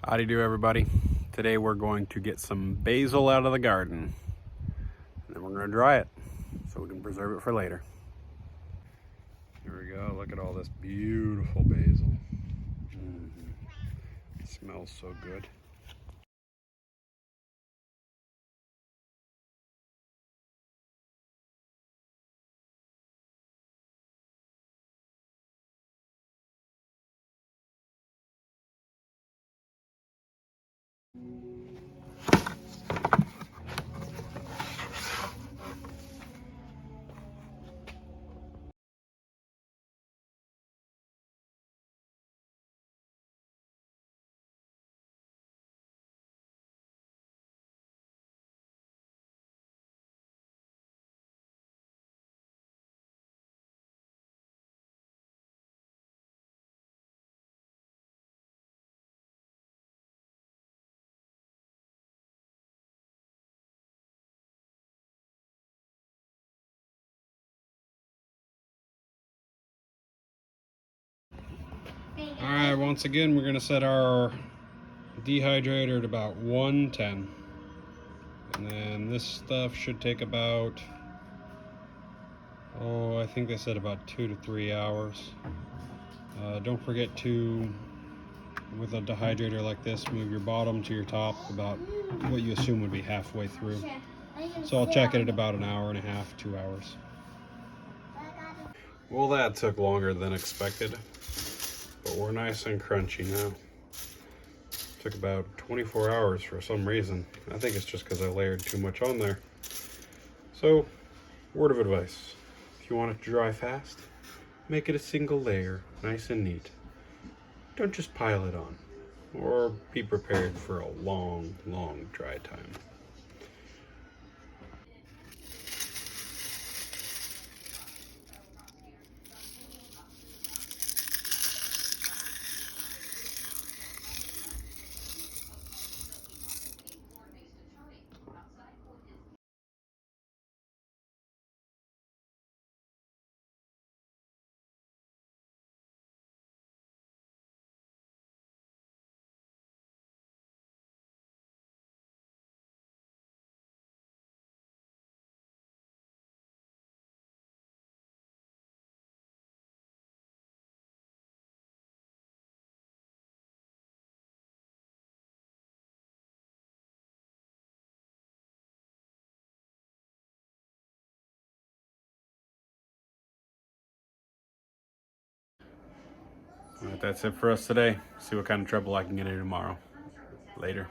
Howdy do, everybody. Today we're going to get some basil out of the garden, and then we're going to dry it so we can preserve it for later. Here we go. Look at all this beautiful basil. It smells so good. Alright, once again we're going to set our dehydrator at about 110. And then this stuff should take about, I think they said about 2 to 3 hours. Don't forget to, with a dehydrator like this, move your bottom to your top about what you assume would be halfway through. So I'll check it at about an hour and a half, 2 hours. Well, that took longer than expected, but we're nice and crunchy now. Took about 24 hours for some reason. I think it's just because I layered too much on there. So, word of advice, if you want it to dry fast, make it a single layer, nice and neat. Don't just pile it on, or be prepared for a long, long dry time. All right, that's it for us today. See what kind of trouble I can get into tomorrow. Later.